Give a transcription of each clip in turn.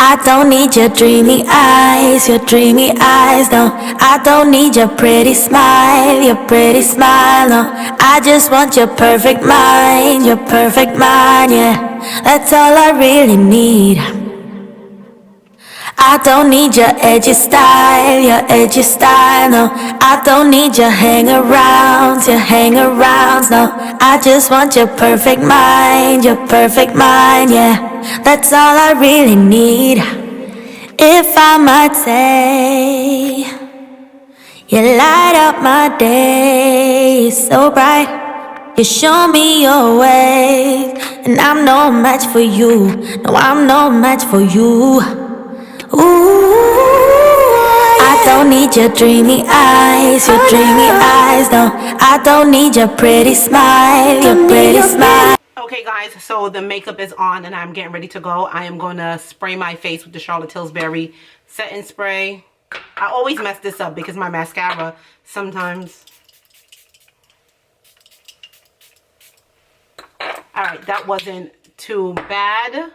I don't need your dreamy eyes, no. I don't need your pretty smile, no. I just want your perfect mind, yeah. That's all I really need. I don't need your edgy style, no. I don't need your hangarounds, no. I just want your perfect mind, yeah. That's all I really need. If I might say, you light up my day so bright. You show me your way, and I'm no match for you. No, I'm no match for you. Ooh, I don't need your dreamy eyes, no. I don't need your pretty smile, Okay guys, so the makeup is on and I'm getting ready to go. I am going to spray my face with the Charlotte Tilbury setting spray. I always mess this up because my mascara sometimes... Alright, that wasn't too bad.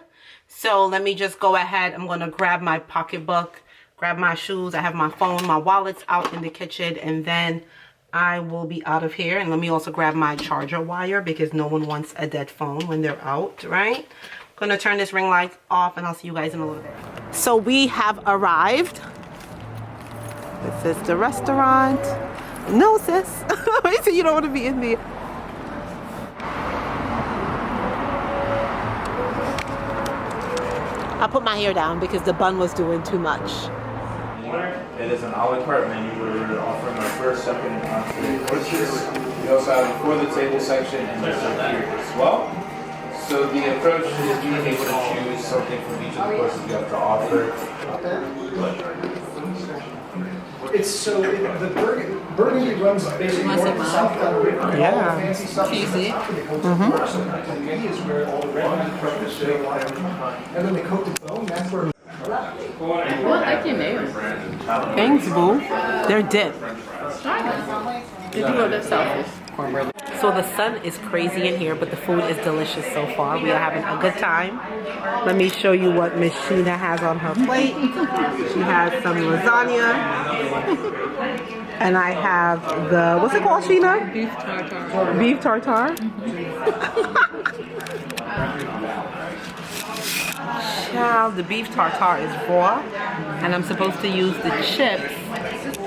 So let me just go ahead. I'm going to grab my pocketbook, grab my shoes. I have my phone, my wallet's out in the kitchen, and then I will be out of here. And let me also grab my charger wire because no one wants a dead phone when they're out, right? I'm going to turn this ring light off and I'll see you guys in a little bit. So we have arrived. This is the restaurant. No, sis. So you don't want to be in there. I put my hair down because the bun was doing too much. It is an a la carte menu where we're offering our first, second, and entree courses. We also have a for the table section and this up here as well. So the approach is being able to choose something from each of the courses we have to offer. It's so the Burgundy runs basically north and south down the river. Yeah. All the fancy stuff is where all the red purpose and then the coat de bone, that's where. I like your nails. Thanks, boo. They're dipped. Did you go to South? So the sun is crazy in here, but the food is delicious so far. We are having a good time. Let me show you what Miss Sheena has on her plate. She has some lasagna. And I have the, what's it called, Sheena? Beef tartare. Beef tartare? Child, the beef tartare is raw, and I'm supposed to use the chips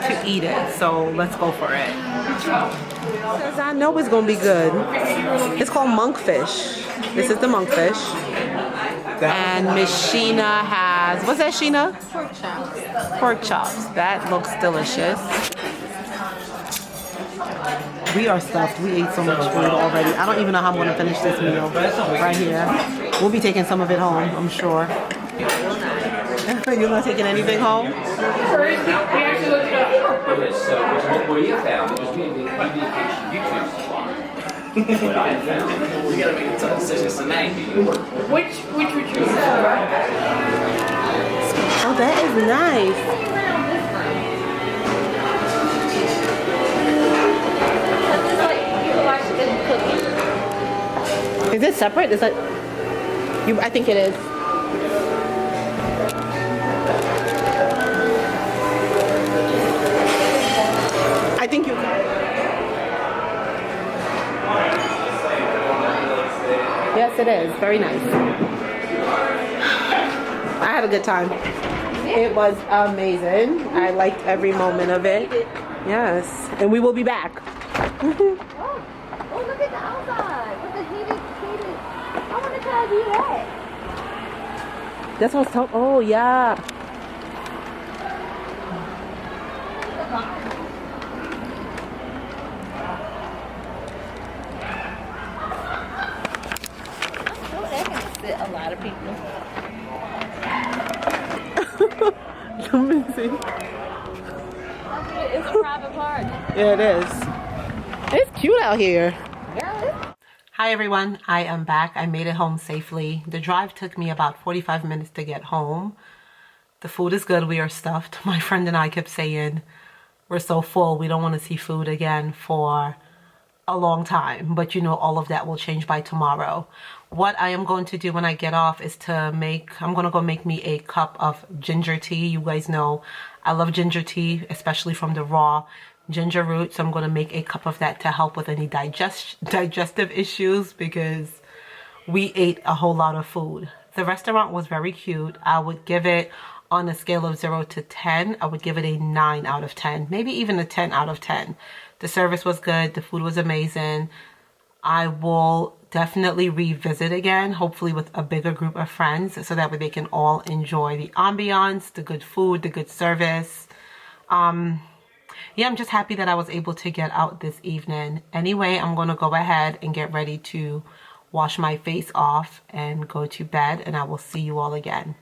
to eat it. So let's go for it. Because I know it's gonna be good. It's called monkfish. This is the monkfish. And Miss Sheena has, what's that, Sheena? Pork chops. Pork chops. That looks delicious. We are stuffed. We ate so much food already. I don't even know how I'm going to finish this meal right here. We'll be taking some of it home, I'm sure. You're not taking anything home? So what we have found is we have a communication YouTube spot. What I have found, we gotta make some decisions tonight. Which would you choose? Oh, that is nice. Is it separate? Is that you? I think it is. I think you. Yes, it is. Very nice. I had a good time. It was amazing. I liked every moment of it. Yes, and we will be back. Oh, look at the outside with the heated. I want to try to do that. That's what I was talking. Oh yeah. Oh, that can fit a lot of people. Let me see. It's a private party. Yeah, it is. It's cute out here. Yeah. Hi everyone, I am back. I made it home safely. The drive took me about 45 minutes to get home. The food is good. We are stuffed. My friend and I kept saying we're so full we don't want to see food again for a long time, but you know, all of that will change by tomorrow. What I am going to do when I get off is I'm going to go make me a cup of ginger tea. You guys know I love ginger tea, especially from the raw ginger root. So I'm going to make a cup of that to help with any digestive issues, because we ate a whole lot of food. The restaurant was very cute. I would give it, on a scale of 0 to 10, I would give it a 9 out of 10, maybe even a 10 out of 10. The service was good. The food was amazing. I will definitely revisit again, hopefully with a bigger group of friends, so that way they can all enjoy the ambiance, the good food, the good service. Yeah, I'm just happy that I was able to get out this evening. Anyway, I'm going to go ahead and get ready to wash my face off and go to bed, and I will see you all again.